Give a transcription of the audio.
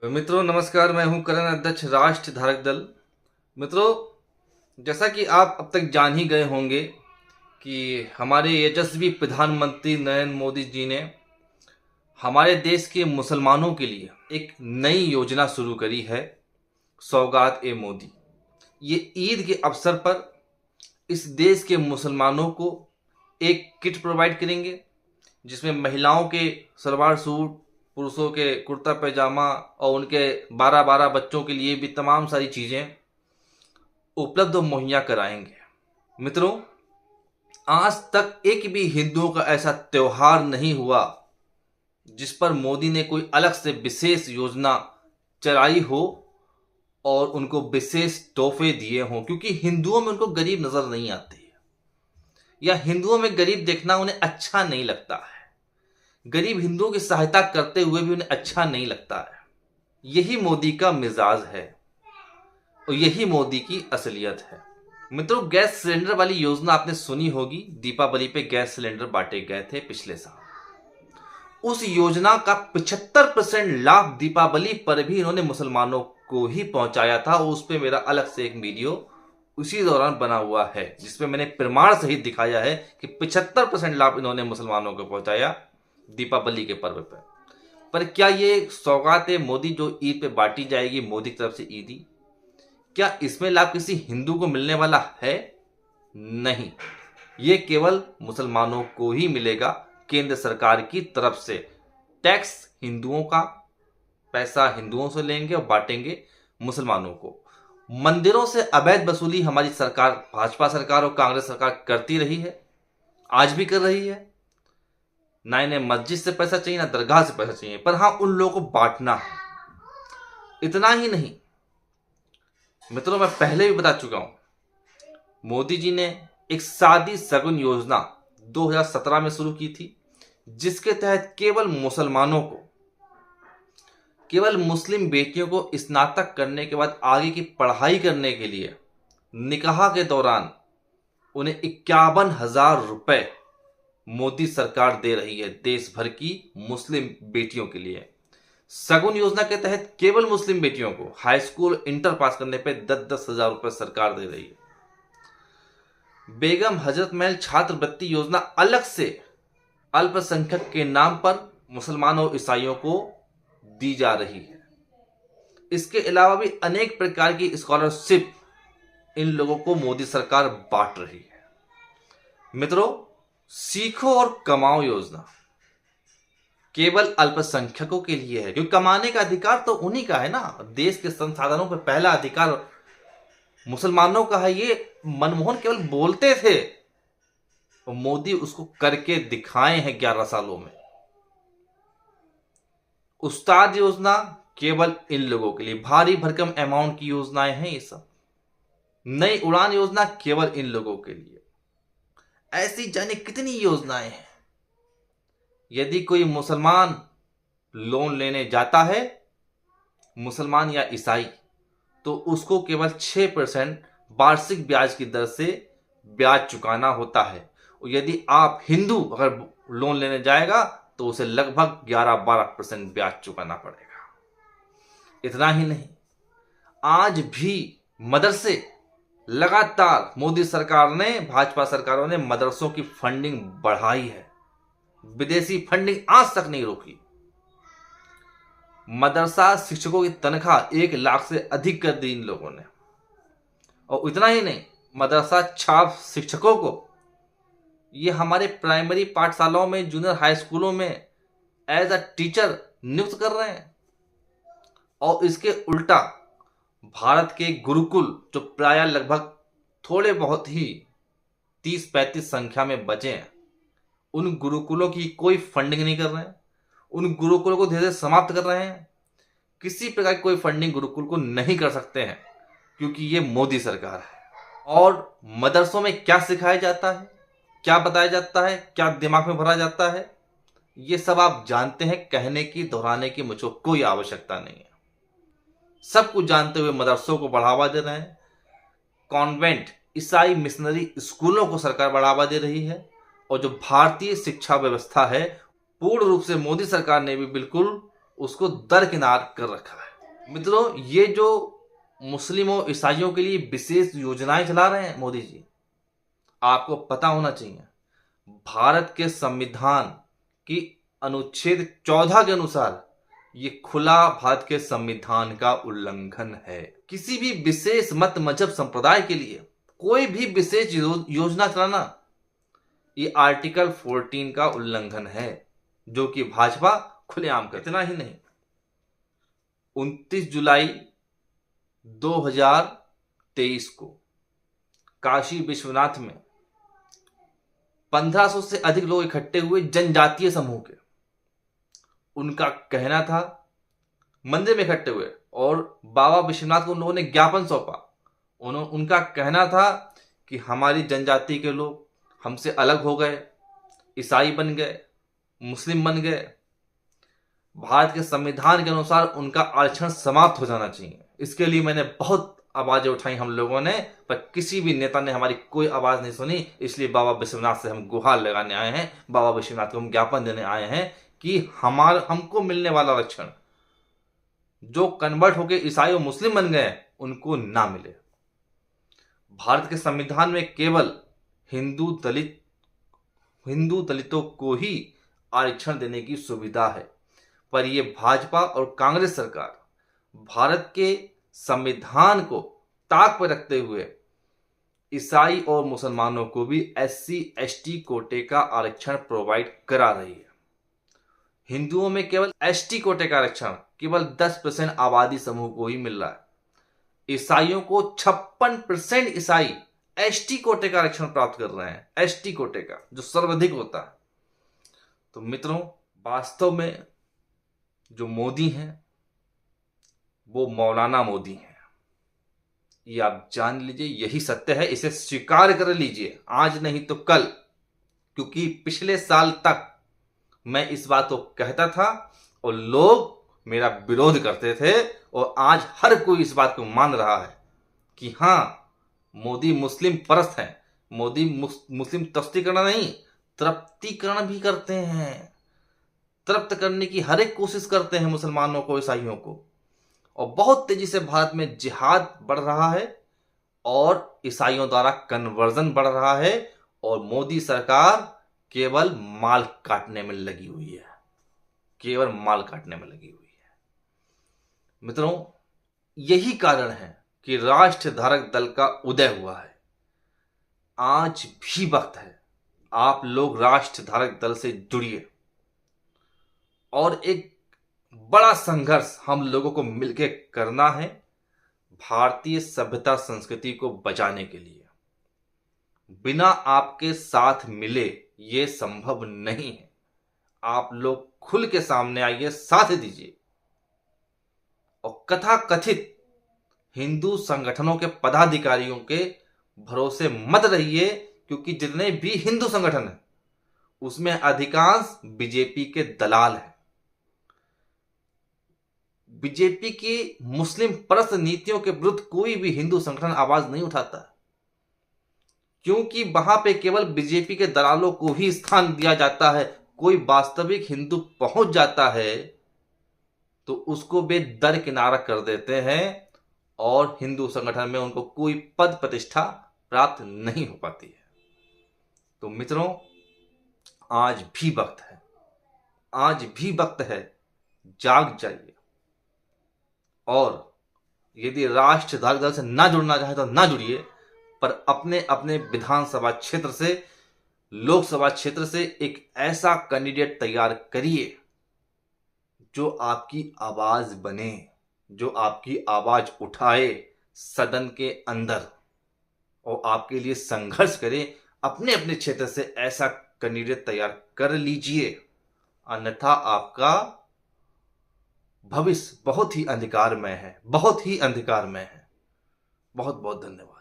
मित्रों नमस्कार, मैं हूं करण, अध्यक्ष राष्ट्र धारक दल। मित्रों, जैसा कि आप अब तक जान ही गए होंगे कि हमारे यशस्वी प्रधानमंत्री नरेंद्र मोदी जी ने हमारे देश के मुसलमानों के लिए एक नई योजना शुरू करी है, सौगात ए मोदी। ये ईद के अवसर पर इस देश के मुसलमानों को एक किट प्रोवाइड करेंगे, जिसमें महिलाओं के सलवार सूट, पुरुषों के कुर्ता पैजामा और उनके 12-12 बच्चों के लिए भी तमाम सारी चीज़ें उपलब्ध और मुहैया कराएंगे। मित्रों, आज तक एक भी हिंदुओं का ऐसा त्यौहार नहीं हुआ जिस पर मोदी ने कोई अलग से विशेष योजना चलाई हो और उनको विशेष तोहफे दिए हों, क्योंकि हिंदुओं में उनको गरीब नजर नहीं आते या हिंदुओं में गरीब देखना उन्हें अच्छा नहीं लगता है। गरीब हिंदुओं की सहायता करते हुए भी उन्हें अच्छा नहीं लगता है। यही मोदी का मिजाज है और यही मोदी की असलियत है। मित्रों, गैस सिलेंडर वाली योजना आपने सुनी होगी। दीपावली पे गैस सिलेंडर बांटे गए थे पिछले साल। उस योजना का 75% लाभ दीपावली पर भी इन्होंने मुसलमानों को ही पहुंचाया था। उस पर मेरा अलग से एक वीडियो उसी दौरान बना हुआ है, जिसमें मैंने प्रमाण सहित दिखाया है कि 75% लाभ इन्होंने मुसलमानों को पहुंचाया दीपावली के पर्व पर क्या ये सौगात मोदी जो ईद पे बांटी जाएगी मोदी की तरफ से ईदी, क्या इसमें लाभ किसी हिंदू को मिलने वाला है? नहीं, ये केवल मुसलमानों को ही मिलेगा। केंद्र सरकार की तरफ से टैक्स हिंदुओं का, पैसा हिंदुओं से लेंगे और बांटेंगे मुसलमानों को। मंदिरों से अवैध वसूली हमारी सरकार, भाजपा सरकार और कांग्रेस सरकार करती रही है, आज भी कर रही है। ना इन्हें मस्जिद से पैसा चाहिए ना दरगाह से पैसा चाहिए, पर हाँ उन लोगों को बांटना है। इतना ही नहीं मित्रों, मैं पहले भी बता चुका हूं, मोदी जी ने एक शादी सगुन योजना 2017 में शुरू की थी, जिसके तहत केवल मुसलमानों को, केवल मुस्लिम बेटियों को स्नातक करने के बाद आगे की पढ़ाई करने के लिए निकाह के दौरान उन्हें 51,000 रुपए मोदी सरकार दे रही है देश भर की मुस्लिम बेटियों के लिए। सगुन योजना के तहत केवल मुस्लिम बेटियों को हाई स्कूल इंटर पास करने पे 10-10 हजार रुपए सरकार दे रही है। बेगम हजरत महल छात्रवृत्ति योजना अलग से अल्पसंख्यक के नाम पर मुसलमानों और ईसाइयों को दी जा रही है। इसके अलावा भी अनेक प्रकार की स्कॉलरशिप इन लोगों को मोदी सरकार बांट रही है। मित्रों, सीखो और कमाओ योजना केवल अल्पसंख्यकों के लिए है, क्योंकि कमाने का अधिकार तो उन्हीं का है ना। देश के संसाधनों पर पहला अधिकार मुसलमानों का है। ये मनमोहन केवल बोलते थे और मोदी उसको करके दिखाए हैं 11 सालों में। उस्ताद योजना केवल इन लोगों के लिए, भारी भरकम अमाउंट की योजनाएं हैं ये सब। नई उड़ान योजना केवल इन लोगों के लिए। ऐसी जाने कितनी योजनाएं हैं। यदि कोई मुसलमान लोन लेने जाता है, मुसलमान या ईसाई, तो उसको केवल 6% वार्षिक ब्याज की दर से ब्याज चुकाना होता है। और यदि आप हिंदू अगर लोन लेने जाएगा तो उसे लगभग 11-12% ब्याज चुकाना पड़ेगा। इतना ही नहीं, आज भी मदरसे लगातार मोदी सरकार ने, भाजपा सरकारों ने मदरसों की फंडिंग बढ़ाई है। विदेशी फंडिंग आज तक नहीं रोकी। मदरसा शिक्षकों की तनख्वाह 1 लाख से अधिक कर दी इन लोगों ने। और इतना ही नहीं, मदरसा छाप शिक्षकों को ये हमारे प्राइमरी पाठशालाओं में, जूनियर हाई स्कूलों में एज अ टीचर नियुक्त कर रहे हैं। और इसके उल्टा भारत के गुरुकुल, जो प्राय लगभग थोड़े बहुत ही 30-35 संख्या में बचे हैं, उन गुरुकुलों की कोई फंडिंग नहीं कर रहे हैं। उन गुरुकुलों को धीरे धीरे समाप्त कर रहे हैं। किसी प्रकार की कोई फंडिंग गुरुकुल को नहीं कर सकते हैं, क्योंकि ये मोदी सरकार है। और मदरसों में क्या सिखाया जाता है, क्या बताया जाता है, क्या दिमाग में भरा जाता है, ये सब आप जानते हैं। कहने की, दोहराने की मुझको कोई आवश्यकता नहीं है। सब कुछ जानते हुए मदरसों को बढ़ावा दे रहे हैं। कॉन्वेंट, ईसाई मिशनरी स्कूलों को सरकार बढ़ावा दे रही है। और जो भारतीय शिक्षा व्यवस्था है, पूर्ण रूप से मोदी सरकार ने भी बिल्कुल उसको दरकिनार कर रखा है। मित्रों, ये जो मुस्लिम और ईसाइयों के लिए विशेष योजनाएं चला रहे हैं मोदी जी, आपको पता होना चाहिए भारत के संविधान की अनुच्छेद 14 के अनुसार ये खुला भारत के संविधान का उल्लंघन है। किसी भी विशेष मत मजहब संप्रदाय के लिए कोई भी विशेष योजना चलाना ये आर्टिकल 14 का उल्लंघन है, जो कि भाजपा खुलेआम कर। इतना ही नहीं, 29 जुलाई 2023 को काशी विश्वनाथ में 1500 से अधिक लोग इकट्ठे हुए जनजातीय समूह के। उनका कहना था, मंदिर में इकट्ठे हुए और बाबा विश्वनाथ को उन लोगों ने ज्ञापन सौंपा। उनका कहना था कि हमारी जनजाति के लोग हमसे अलग हो गए, ईसाई बन गए, मुस्लिम बन गए। भारत के संविधान के अनुसार उनका आरक्षण समाप्त हो जाना चाहिए। इसके लिए मैंने बहुत आवाजें उठाई हम लोगों ने, पर किसी भी नेता ने हमारी कोई आवाज नहीं सुनी। इसलिए बाबा विश्वनाथ से हम गुहार लगाने आए हैं, बाबा विश्वनाथ को हम ज्ञापन देने आए हैं कि हमको मिलने वाला आरक्षण जो कन्वर्ट होकर ईसाई और मुस्लिम बन गए उनको ना मिले। भारत के संविधान में केवल हिंदू दलितों को ही आरक्षण देने की सुविधा है, पर यह भाजपा और कांग्रेस सरकार भारत के संविधान को ताक पर रखते हुए ईसाई और मुसलमानों को भी SC/ST कोटे का आरक्षण प्रोवाइड करा रही है। हिंदुओं में केवल ST कोटे का आरक्षण केवल 10% आबादी समूह को ही मिल रहा है। ईसाइयों को 56% ईसाई ST कोटे का आरक्षण प्राप्त कर रहे हैं, ST कोटे का, जो सर्वाधिक होता है। तो मित्रों, वास्तव में जो मोदी हैं वो मौलाना मोदी हैं, ये आप जान लीजिए। यही सत्य है, इसे स्वीकार कर लीजिए, आज नहीं तो कल। क्योंकि पिछले साल तक मैं इस बात को कहता था और लोग मेरा विरोध करते थे, और आज हर कोई इस बात को मान रहा है कि हाँ, मोदी मुस्लिम परस्त हैं। मोदी मुस्लिम तस्तीकरण नहीं, तृप्तिकरण भी करते हैं। तृप्त करने की हर एक कोशिश करते हैं मुसलमानों को, ईसाइयों को। और बहुत तेजी से भारत में जिहाद बढ़ रहा है और ईसाइयों द्वारा कन्वर्जन बढ़ रहा है, और मोदी सरकार केवल माल काटने में लगी हुई है, केवल माल काटने में लगी हुई है। मित्रों, यही कारण है कि राष्ट्र धारक दल का उदय हुआ है। आज भी वक्त है, आप लोग राष्ट्र धारक दल से जुड़िए और एक बड़ा संघर्ष हम लोगों को मिलकर करना है भारतीय सभ्यता संस्कृति को बचाने के लिए। बिना आपके साथ मिले ये संभव नहीं है। आप लोग खुल के सामने आइए, साथ दीजिए, और कथा कथित हिंदू संगठनों के पदाधिकारियों के भरोसे मत रहिए, क्योंकि जितने भी हिंदू संगठन हैं उसमें अधिकांश बीजेपी के दलाल हैं। बीजेपी की मुस्लिम परस्त नीतियों के विरुद्ध कोई भी हिंदू संगठन आवाज नहीं उठाता, क्योंकि वहां पे केवल बीजेपी के दलालों को ही स्थान दिया जाता है। कोई वास्तविक हिंदू पहुंच जाता है तो उसको वे दरकिनारा कर देते हैं और हिंदू संगठन में उनको कोई पद प्रतिष्ठा प्राप्त नहीं हो पाती है। तो मित्रों, आज भी वक्त है, आज भी वक्त है, जाग जाइए। और यदि राष्ट्र धारक दल से ना जुड़ना चाहे तो ना जुड़िए, पर अपने अपने विधानसभा क्षेत्र से, लोकसभा क्षेत्र से एक ऐसा कैंडिडेट तैयार करिए जो आपकी आवाज बने, जो आपकी आवाज उठाए सदन के अंदर और आपके लिए संघर्ष करे। अपने अपने क्षेत्र से ऐसा कैंडिडेट तैयार कर लीजिए, अन्यथा आपका भविष्य बहुत ही अंधकारमय है, बहुत ही अंधकारमय है। बहुत बहुत धन्यवाद।